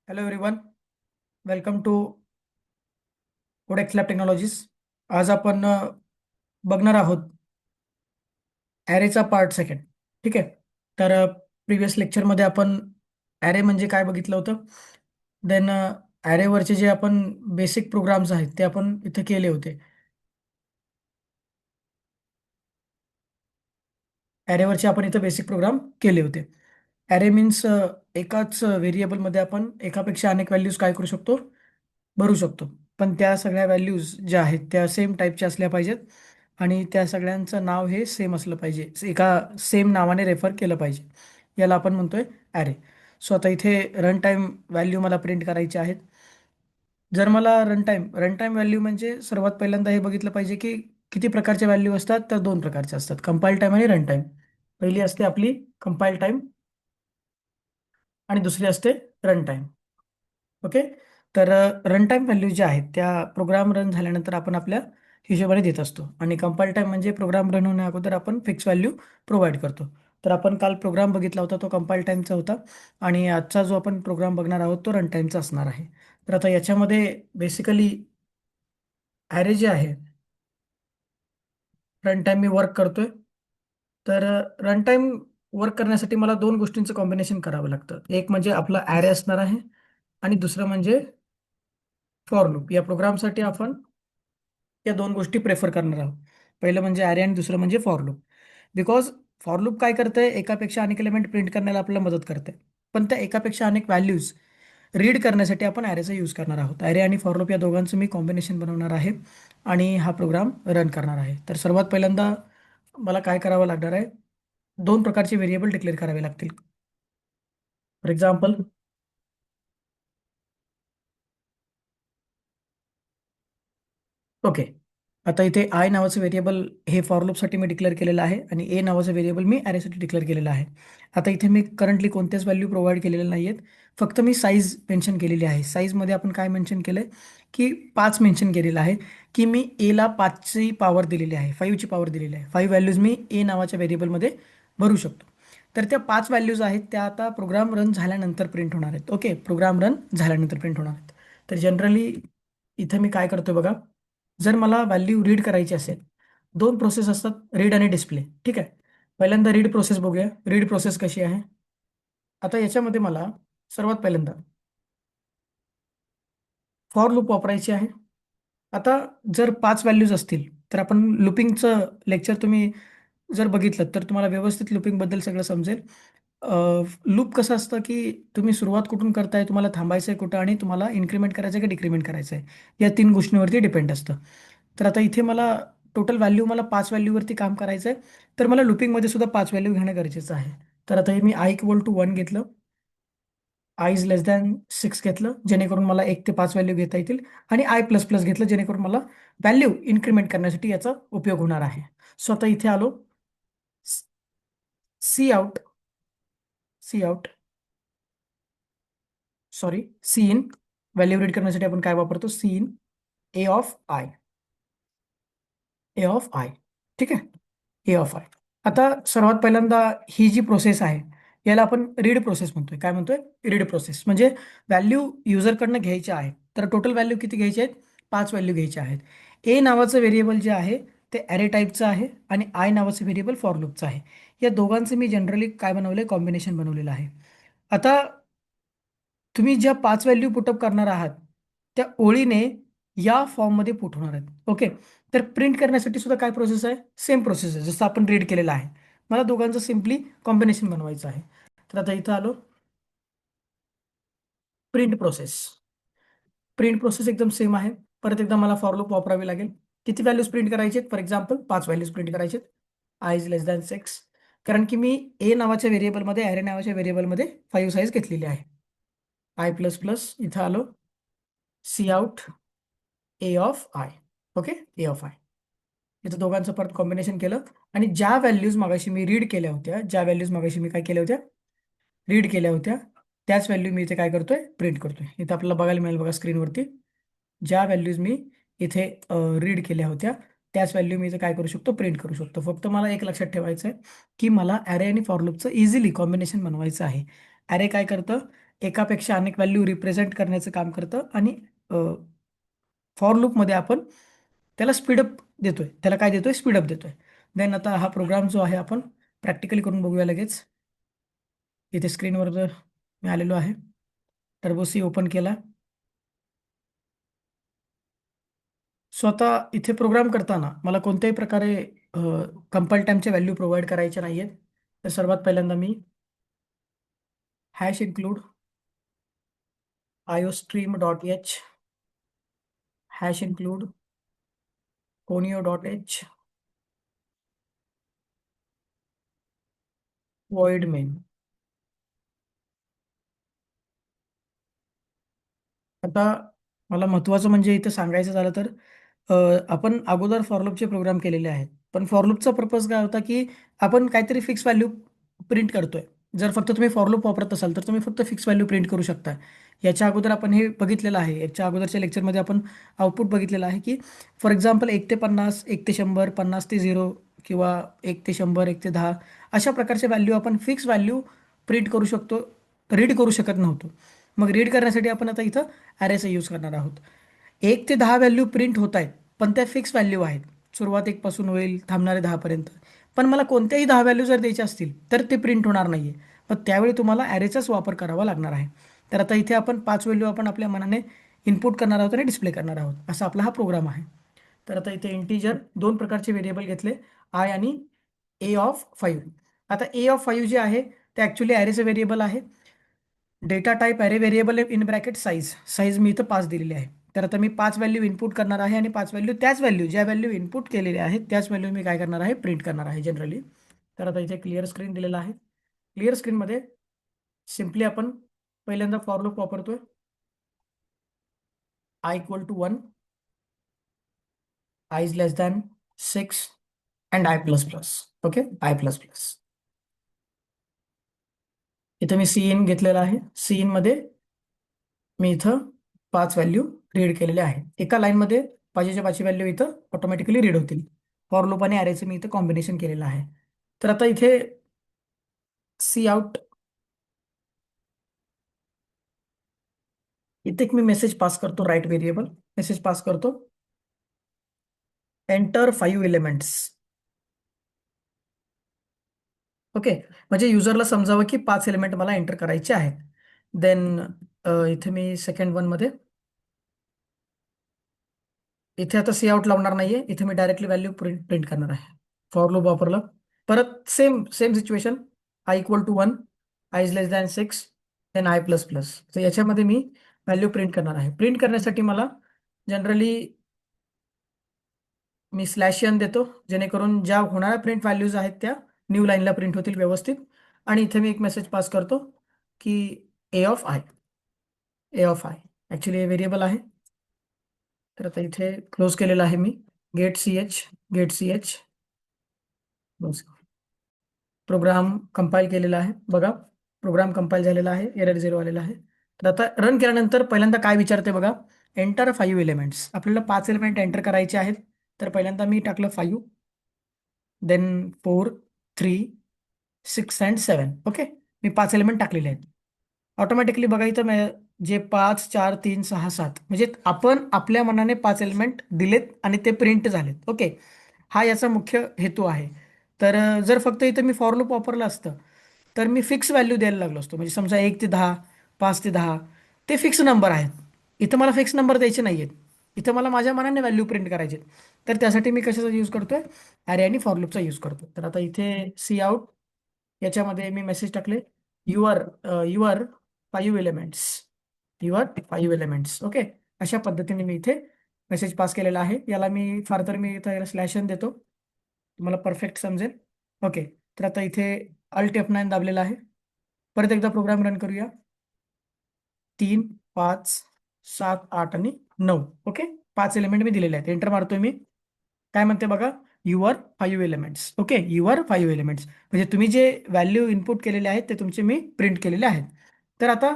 Hello everyone. Welcome to Codex lab technologies. आज आपण बघणार आहोत ॲरेचा पार्ट सेकंड. ठीक आहे. तर प्रिव्हियस लेक्चरमध्ये आपण ॲरे म्हणजे काय बघितलं होतं. देन ॲरेवरचे जे आपण बेसिक प्रोग्राम्स आहेत ते आपण इथे केले होते. ॲरेवरचे आपण इथं बेसिक प्रोग्राम केले होते. ॲरे मीन्स एकाच व्हेरिएबलमध्ये आपण एकापेक्षा अनेक व्हॅल्यूज काय करू शकतो, भरू शकतो. पण त्या सगळ्या व्हॅल्यूज ज्या आहेत त्या सेम टाईपच्या असल्या पाहिजेत आणि त्या सगळ्यांचं नाव हे सेम असलं पाहिजे, एका सेम नावाने रेफर केलं पाहिजे. याला आपण म्हणतोय ॲरे. सो आता इथे रन टाईम व्हॅल्यू मला प्रिंट करायचे आहेत. जर मला रन टाईम व्हॅल्यू म्हणजे सर्वात पहिल्यांदा हे बघितलं पाहिजे की किती प्रकारचे व्हॅल्यू असतात. तर दोन प्रकारचे असतात, कंपाईल टाईम आणि रन टाईम. पहिली असते आपली कंपाईल टाईम आणि दुसरी असते रन टाईम. ओके. तर रन टाईम व्हॅल्यू ज्या आहेत त्या प्रोग्राम रन झाल्यानंतर आपण आपल्या हिशोबाने देत असतो आणि कंपाईल टाईम म्हणजे प्रोग्राम रन होण्या अगोदर आपण फिक्स व्हॅल्यू प्रोव्हाइड करतो. तर आपण काल प्रोग्राम बघितला होता तो कंपाईल टाईमचा होता आणि आजचा जो आपण प्रोग्राम बघणार आहोत तो रन टाईमचा असणार आहे. तर आता याच्यामध्ये बेसिकली ॲरे जे आहे रन टाईम मी वर्क करतोय. तर रन टाईम वर्क करण्यासाठी मला दोन गोष्टींचं कॉम्बिनेशन करावं लागतं. एक म्हणजे आपला ॲरे असणार आहे आणि दुसरं म्हणजे फॉर लूप. या प्रोग्रामसाठी आपण या दोन गोष्टी प्रेफर करणार आहोत. पहिलं म्हणजे ॲरे आणि दुसरं म्हणजे for loop. Because for loop काय करतंय, एकापेक्षा अनेक एलिमेंट प्रिंट करण्याला आपल्याला मदत करते. पण त्या एकापेक्षा अनेक व्हॅल्यूज रीड करण्यासाठी आपण ॲरेचा यूज करणार आहोत. ॲरे आणि फॉर लूप या दोघांचं मी कॉम्बिनेशन बनवणार आहे आणि हा प्रोग्राम रन करणार आहे. तर सर्वात पहिल्यांदा मला काय करावं लागणार आहे, दोन प्रकारचे व्हेरिएबल डिक्लेअर करावे लागतील. For example, okay. आता इथे आय नावाचं व्हेरिएबल हे फॉर लूपसाठी मी डिक्लेअर केलेलं आहे आणि ए नावाचं व्हेरिएबल मी ॲरेसाठी डिक्लेअर केलेलं आहे. आता इथे मी करंटली कोणत्याच व्हॅल्यू प्रोव्हाइड केलेल्या नाही आहेत. फक्त मी साईज मेन्शन केलेली आहे. साईजमध्ये आपण काय मेन्शन केलं आहे की 5 मेन्शन केलेलं आहे की मी एला 5ची पॉवर दिलेली आहे, 5ची पॉवर दिलेली आहे. 5 व्हॅल्यूज मी ए नावाच्या व्हेरिएबलमध्ये भरू शकतो. तर त्या 5 व्हॅल्यूज आहेत त्या आता प्रोग्राम रन झाल्यानंतर प्रिंट होणार आहेत. ओके, प्रोग्राम रन झाल्यानंतर प्रिंट होणार आहेत. तर जनरली इथं मी काय करतो बघा, जर मला व्हॅल्यू रीड करायची असेल, दोन प्रोसेस असतात, रीड आणि डिस्प्ले. ठीक आहे. पहिल्यांदा रीड प्रोसेस बघूया. रीड प्रोसेस कशी आहे. आता याच्यामध्ये मला सर्वात पहिल्यांदा फॉर लूप वापरायची आहे. आता जर 5 व्हॅल्यूज असतील तर आपण लुपिंगचं लेक्चर तुम्ही जर बघितलं तर तुम्हाला व्यवस्थित लुपिंगबद्दल सगळं समजेल. लूप कसं असतं की तुम्ही सुरुवात कुठून करताय, तुम्हाला थांबायचं आहे कुठं आणि तुम्हाला इन्क्रीमेंट करायचं आहे की डिक्रीमेंट करायचं आहे, या 3 गोष्टींवरती डिपेंड असतं. तर आता इथे मला टोटल व्हॅल्यू मला 5 व्हॅल्यूवरती काम करायचं आहे. तर मला लुपिंगमध्ये सुद्धा 5 व्हॅल्यू घेणं गरजेचं आहे. तर आता हे मी आय इक्वल टू 1 घेतलं, आय इज लेस दॅन 6 घेतलं जेणेकरून मला 1 ते 5 व्हॅल्यू घेता येतील आणि आय प्लस प्लस घेतलं जेणेकरून मला व्हॅल्यू इन्क्रीमेंट करण्यासाठी याचा उपयोग होणार आहे. सो आता इथे आलो, C out, C out sorry C in. Value read करण्यासाठी आपण काय वापरतो, C in A of I, A of I. ठीक आहे, ए ऑफ आय. आता सर्वात पहिल्यांदा ही जी प्रोसेस आहे याला आपण रीड प्रोसेस म्हणतोय. काय म्हणतोय, रीड प्रोसेस. म्हणजे व्हॅल्यू युजरकडनं घ्यायच्या आहेत. तर टोटल व्हॅल्यू किती घ्यायची आहेत, 5 व्हॅल्यू घ्यायच्या आहेत. ए नावाचं व्हेरिएबल जे आहे ते ॲरे टाईपचं आहे आणि आय नावाचं व्हेरिएबल फॉर लूपचं आहे. या दोघांचं मी जनरली काय बनवलं, कॉम्बिनेशन बनवलेलं आहे. आता तुम्ही ज्या 5 व्हॅल्यू पुटअप करणार आहात त्या ओळीने या फॉर्ममध्ये पुट होणार आहेत. ओके. तर प्रिंट करण्यासाठी सुद्धा काय प्रोसेस आहे, सेम प्रोसेस आहे जसं आपण रीड केलेलं आहे. मला दोघांचं सिम्पली कॉम्बिनेशन बनवायचं आहे. तर आता इथं आलो, प्रिंट प्रोसेस. प्रिंट प्रोसेस एकदम सेम आहे. परत एकदा मला फॉर लूप वापरावी लागेल. किती व्हॅल्यूज प्रिंट करायचे आहेत, फॉर एक्झाम्पल 5 व्हॅल्यूज प्रिंट करायचे आहेत. आय इज लेस दॅन 6, कारण की मी ए नावाच्या व्हेरिएबलमध्ये, ॲरे नावाच्या व्हेरिएबलमध्ये 5 साईज घेतलेली आहे. आय प्लस प्लस इथं आलो, C out A of I. Okay, A of I. इथं दोघांचं परत कॉम्बिनेशन केलं आणि ज्या व्हॅल्यूज मागाशी मी रीड केल्या होत्या, ज्या व्हॅल्यूज मागाशी मी काय केल्या होत्या, रीड केल्या होत्या, त्याच व्हॅल्यू मी इथे काय करतोय, प्रिंट करतोय. इथं आपल्याला बघायला मिळेल बघा स्क्रीनवरती, ज्या व्हॅल्यूज मी इथे रीड केल्या होत्या त्याच व्हॅल्यू मी इथे काय करू शकतो, प्रिंट करू शकतो. फक्त मला एक लक्षात ठेवायचं आहे की मला ॲरे आणि फॉर लूपचं इझिली कॉम्बिनेशन बनवायचं आहे. ॲरे काय करतं, एकापेक्षा अनेक व्हॅल्यू रिप्रेझेंट करण्याचं काम करतं आणि फॉर लूपमध्ये आपण त्याला स्पीडअप देतोय, त्याला काय देतोय, स्पीडअप देतोय. देन आता हा प्रोग्राम जो आहे आपण प्रॅक्टिकली करून बघूया लगेच. इथे स्क्रीनवर मी आलेलो आहे. टर्बो सी ओपन केला. स्वतः इथे प्रोग्राम करताना मला कोणत्याही प्रकारे कंपाईल टाईमच्या व्हॅल्यू प्रोव्हाइड करायच्या नाहीयेत. तर सर्वात पहिल्यांदा मी hash include iostream.h hash include conio.h void main. आता मला महत्त्वाचं म्हणजे इथं सांगायचं झालं तर अ, आपण अगोदर फॉर लूपचे प्रोग्राम केलेले आहेत. पण फॉर लूपचा पर्पज काय होता, की आपण काहीतरी फिक्स व्हॅल्यू प्रिंट करतोय. जर फक्त तुम्ही फॉर लूप वापरत असाल, तर तुम्ही फक्त फिक्स व्हॅल्यू प्रिंट करू शकता. याच्या अगोदर आपण हे बघितलेलं आहे. याच्या अगोदरच्या लेक्चरमध्ये आपण आउटपुट बघितलेलं आहे, की फॉर एक्झाम्पल 1 ते 50, 1 ते 100, 50 ते 0 किंवा 1 ते 100, 1 ते 10 अशा प्रकारच्या व्हॅल्यू आपण फिक्स व्हॅल्यू प्रिंट करू शकतो, रीड करू शकत नव्हतो. मग रीड करण्यासाठी आपण आता इथं ॲरेचा यूज करणार आहोत. 1 ते 10 व्हॅल्यू प्रिंट होत आहेत, पण त्या फिक्स व्हॅल्यू आहेत. सुरुवात 1 पासून होईल, थांबणारे 10 पर्यंत. पण मला कोणत्याही 10 व्हॅल्यू जर द्यायच्या असतील, तर ते प्रिंट होणार नाहीये. मग त्यावेळी तुम्हाला ॲरेचाच वापर करावा लागणार आहे. तर आता इथे आपण 5 व्हॅल्यू आपण आपल्या मनाने इनपुट करणार आहोत आणि डिस्प्ले करणार आहोत. असा आपला हा प्रोग्राम आहे. तर आता इथे इंटिजर 2 प्रकारचे व्हेरिएबल घेतले, आय आणि ए ऑफ 5. आता ए ऑफ 5 जे आहे ते ॲक्च्युली ॲरेचं व्हेरिएबल आहे. Data type array variable in bracket size, size मी इथं 5 दिलेली आहे. तर आता मी 5 व्हॅल्यू इनपुट करणार आहे आणि 5 व्हॅल्यू त्याच व्हॅल्यू ज्या व्हॅल्यू इनपुट केलेल्या आहेत त्याच व्हॅल्यू मी काय करणार आहे, प्रिंट करणार आहे जनरली. तर आता इथे क्लिअर स्क्रीन दिलेला आहे. क्लिअर स्क्रीनमध्ये सिम्पली आपण पहिल्यांदा फॉर लूप वापरतोय. I equal to 1, I is less than 6 and I plus plus. Okay, I plus plus. इथं मी सी इन घेतलेला आहे. सी इन मध्ये मी इथं 5 व्हॅल्यू रीड केलेल्या आहेत. एका लाईनमध्ये पाहिजेच्या 5 व्हॅल्यू इथं ऑटोमॅटिकली रीड होतील. फॉर लूप आणि अरेचं मी इथं कॉम्बिनेशन केलेलं आहे. तर आता इथे सी आउट, इथे एक मी मेसेज पास करतो, राईट व्हेरिएबल मेसेज पास करतो, एंटर 5 एलिमेंट्स. ओके, म्हणजे युजरला समजावं की 5 एलिमेंट मला एंटर करायचे आहेत. देन इथे मी सेकंड वनमध्ये इथे आता सी आउट लावणार नाहीये. इथे मी डायरेक्टली व्हॅल्यू प्रिंट प्रिंट करणार आहे. फॉर लूप वापरलं. परत same same situation, I equal to 1, I is less than 6, then I plus plus. तर याच्यामध्ये मी व्हॅल्यू प्रिंट करणार आहे. प्रिंट करण्यासाठी मला जनरली मी स्लॅश एन देतो, जेणेकरून ज्या होणाऱ्या प्रिंट व्हॅल्यूज आहेत त्या न्यू लाईनला प्रिंट होतील व्यवस्थित. आणि इथे मी एक मेसेज पास करतो की A of I. A of I actually हे व्हेरिएबल आहे. तर आता इथे क्लोज केलेलं आहे मी. Get C H, get C H, program compile केलेला आहे. बघा, प्रोग्राम कंपाईल झालेला आहे, एरर 0 आलेला आहे. तर आता रन केल्यानंतर पहिल्यांदा काय विचारते बघा, एंटर 5 एलिमेंट्स. आपल्याला 5 एलिमेंट एंटर करायचे आहेत. तर पहिल्यांदा मी टाकलं 5, देन 4, 3, 6 अँड 7. ओके, मी 5 एलिमेंट टाकलेले आहेत. ऑटोमॅटिकली बघा इथं जे 5, 4, 3, 6, 7 म्हणजे आपण आपल्या मनाने 5 एलिमेंट दिलेत आणि ते प्रिंट झालेत. ओके, हा याचा मुख्य हेतू आहे. तर जर फक्त इथं मी फॉर लूप वापरलं असतं, तर मी फिक्स व्हॅल्यू द्यायला लागलो असतो. म्हणजे समजा 1 ते 10, 5 ते 10 ते फिक्स नंबर आहेत. इथं मला फिक्स नंबर द्यायचे नाही आहेत. इथं मला माझ्या मनाने व्हॅल्यू प्रिंट करायचे. तर त्यासाठी मी कशाचा यूज करतोय, ॲरे आणि फॉर लूपचा यूज करतो. तर आता इथे सी आउट याच्यामध्ये मी मेसेज टाकले, your your 5 elements, your 5 elements. Okay, अशा पद्धतीने मी इथे मेसेज पास केलेला आहे. याला मी फार तर मी इथं स्लॅश एन देतो, तुम्हाला परफेक्ट समजेल. ओके, तर आता इथे अल्ट F9 दाबलेला आहे. परत एकदा प्रोग्राम रन करूया. 3, 5, 7, 8 आणि 9. ओके, 5 एलिमेंट मी दिलेले आहेत. एंटर मारतोय मी. काय म्हणते बघा, your 5 elements. Okay, your 5 elements म्हणजे तुम्ही जे व्हॅल्यू इनपुट केलेले आहेत ते तुमचे मी प्रिंट केलेले आहेत. तर आता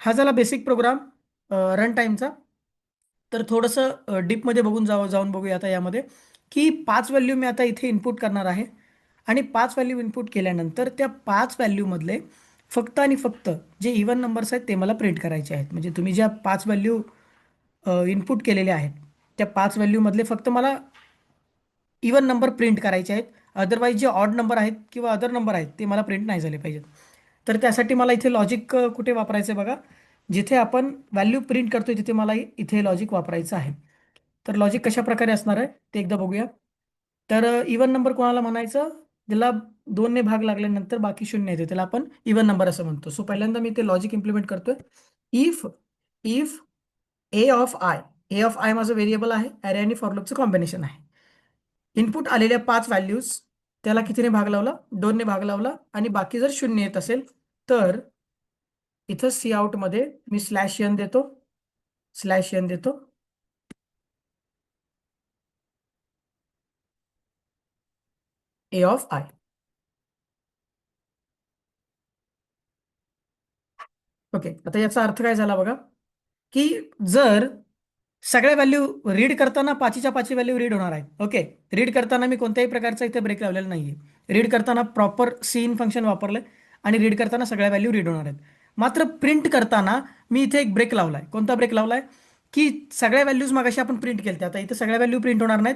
हा झाला बेसिक प्रोग्राम रन टाईमचा. तर थोडंसं डीपमध्ये जाऊन बघूया आता यामध्ये, की 5 व्हॅल्यू मी आता इथे इनपुट करणार आहे आणि 5 व्हॅल्यू इनपुट केल्यानंतर त्या 5 व्हॅल्यूमधले फक्त आणि फक्त जे इव्हन नंबर्स आहेत ते मला प्रिंट करायचे आहेत. म्हणजे तुम्ही ज्या 5 व्हॅल्यू इनपुट केलेले आहेत त्या 5 व्हॅल्यूमधले फक्त मला इवन नंबर प्रिंट करायचे आहेत. अदरवाईज जे ऑड नंबर आहेत किंवा अदर नंबर आहेत ते मला प्रिंट नाही झाले पाहिजेत. तर त्यासाठी मला इथे लॉजिक कुठे वापरायचं आहे बघा. जिथे आपण व्हॅल्यू प्रिंट करतोय तिथे मला इथे लॉजिक वापरायचं आहे. तर लॉजिक कशा प्रकारे असणार आहे ते एकदा बघूया. तर इवन नंबर कोणाला म्हणायचं, ज्याला 2 ने भाग लागल्यानंतर बाकी 0 येते त्याला आपण इवन नंबर असं म्हणतो. सो पहिल्यांदा मी ते लॉजिक इम्प्लिमेंट करतोय. If if A of I, A of I माझं व्हेरिएबल आहे, ॲरे आणि फॉर लूपचं कॉम्बिनेशन आहे. इनपुट आलेल्या 5 व्हॅल्यूज त्याला कितीने भाग लावला, 2 ने भाग लावला आणि बाकी जर 0 येत असेल तर इथं सी आउट मध्ये मी /n देतो, /n देतो. ए ऑफ आय. ओके, आता याचा अर्थ काय झाला बघा, की जर सगळ्या व्हॅल्यू रीड करताना पाचीच्या पाची व्हॅल्यू रीड होणार आहेत. ओके, रीड करताना मी कोणत्याही प्रकारचा इथे ब्रेक लावलेला नाहीये. रीड करताना प्रॉपर इन फंक्शन वापरलंय आणि रीड करताना सगळ्या व्हॅल्यू रीड होणार आहेत. मात्र प्रिंट करताना मी इथे एक ब्रेक लावलाय. कोणता ब्रेक लावलाय, की सगळ्या व्हॅल्यूज मगाशी आपण प्रिंट केल्या, आता इथे सगळ्या व्हॅल्यू प्रिंट होणार नाहीत.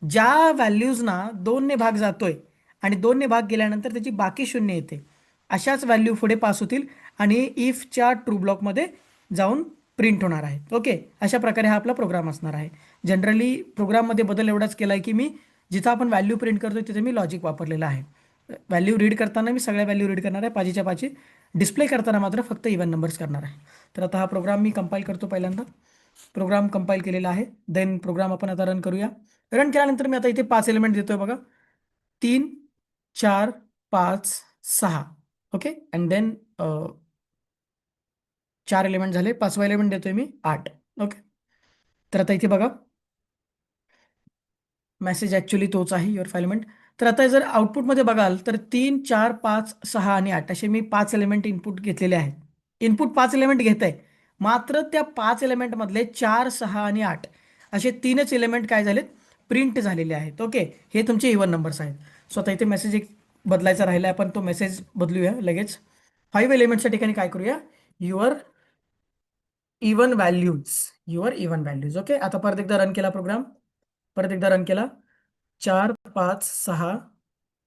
ज्या व्हॅल्यूजना 2 ने भाग जातोय आणि 2 ने भाग गेल्यानंतर त्याची बाकी 0 येते, अशाच व्हॅल्यू पुढे पास होतील आणि इफच्या ट्रू ब्लॉकमध्ये जाऊन प्रिंट होणार आहे. ओके, अशा प्रकारे हा आपला प्रोग्राम असणार आहे. जनरली प्रोग्राममध्ये बदल एवढाच केला आहे, की मी जिथं आपण व्हॅल्यू प्रिंट करतो तिथे मी लॉजिक वापरलेलं आहे. व्हॅल्यू रीड करताना मी सगळ्या व्हॅल्यू रीड करणार आहे पाचीच्या पाची. डिस्प्ले करताना मात्र फक्त इव्हन नंबर्स करणार आहे. तर आता हा प्रोग्राम मी कंपाईल करतो. पहिल्यांदा प्रोग्राम कंपाईल केलेला आहे. देन प्रोग्राम आपण आता रन करूया. रन केल्यानंतर मी आता इथे 5 एलिमेंट देतोय बघा, 3, 4, 5, 6. ओके, अँड देन 4 एलिमेंट झाले. 5वा एलिमेंट देतोय मी 8. ओके, तर आता इथे बघा मेसेज ॲक्च्युली तोच आहे, युअर फाईल एलिमेंट. तर आता जर आउटपुटमध्ये बघाल तर 3, 4, 5, 6 आणि 8 असे मी 5 एलिमेंट इनपुट घेतलेले आहेत. इनपुट 5 एलिमेंट घेत आहे, मात्र त्या 5 एलिमेंटमधले 4, 6 आणि 8 असे 3च एलिमेंट काय झालेत, प्रिंट झालेले आहेत. ओके, हे तुमचे इव्हन नंबर्स आहेत. सो आता इथे मेसेज एक बदलायचा राहिला आहे, आपण तो मेसेज बदलूया लगेच. 5 एलिमेंटच्या ठिकाणी काय करूया, your even values, your even values. Okay, आता परत एकदा रन केला प्रोग्राम, परत एकदा रन केला. 4, 5, 6,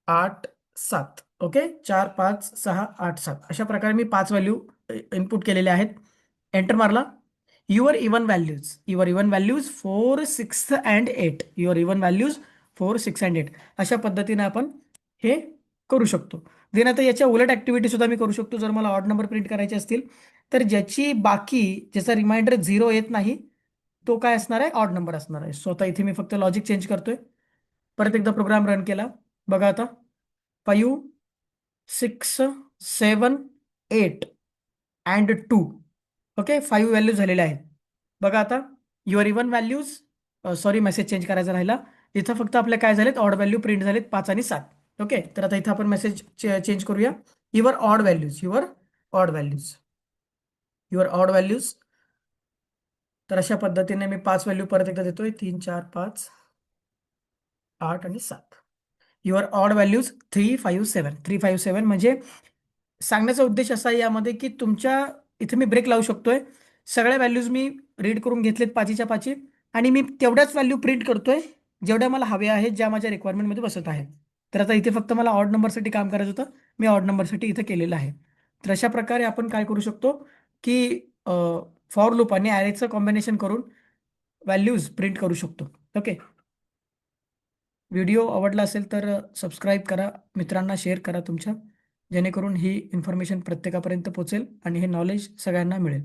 8, 7. ओके, 4, 5, 6, 8, 7 अशा प्रकारे मी 5 व्हॅल्यू इनपुट केलेले आहेत. एंटर मारला. Your even values, your even values 4, 6 and 8. Your even values 4, 6 and 8 अशा पद्धतीने आपण हे करू शकतो. देन आता याच्या उलट ऍक्टिव्हिटी सुद्धा मी करू शकतो. जर मला ऑड नंबर प्रिंट करायचे असतील तर ज्याची बाकी ज्याचा रिमाइंडर 0 येत नाही तो काय असणार आहे, ऑड नंबर असणार आहे. सो आता इथे मी फक्त लॉजिक चेंज करतोय. परत एकदा प्रोग्राम रन केला. बघा आता 5, 6, 7, 8 अँड 2. ओके, 5 व्हॅल्यू झालेल्या आहेत. बघा आता your even values, sorry message change करायचा राहिला. इथं फक्त आपल्या काय झालेत, ऑड व्हॅल्यू प्रिंट झालेत 5 आणि 7. ओके, तर आता इथं आपण मेसेज चेंज करूया. Your odd values, your odd values, your odd values. तर अशा पद्धतीने मी 5 व्हॅल्यू परत एकदा देतोय, 3, 4, 5, 8 आणि 7. Your odd values 3, 5, 7. 3, 5, 7 म्हणजे सांगण्याचा उद्देश असा आहे यामध्ये, की तुमच्या इथे मी ब्रेक लावू शकतोय. सगळ्या व्हॅल्यूज मी रीड करून घेतलेत पाचीच्या पाची आणि मी तेवढ्याच व्हॅल्यू प्रिंट करतोय जेवढ्या मला हव्या आहेत, ज्या माझ्या रिक्वायरमेंटमध्ये बसत आहेत. तर आता इथे फक्त मला ऑड नंबरसाठी काम करायचं होतं, मी ऑड नंबरसाठी इथे केलेलं आहे. तर अशा प्रकारे आपण काय करू शकतो, की फॉर लूप आणि ॲरेचं कॉम्बिनेशन करून व्हॅल्यूज प्रिंट करू शकतो. ओके, व्हिडिओ आवडला असेल तर सबस्क्राईब करा, मित्रांना शेअर करा तुमच्या, जेणेकरून ही इन्फॉर्मेशन प्रत्येकापर्यंत पोहोचेल आणि हे नॉलेज सगळ्यांना मिळेल.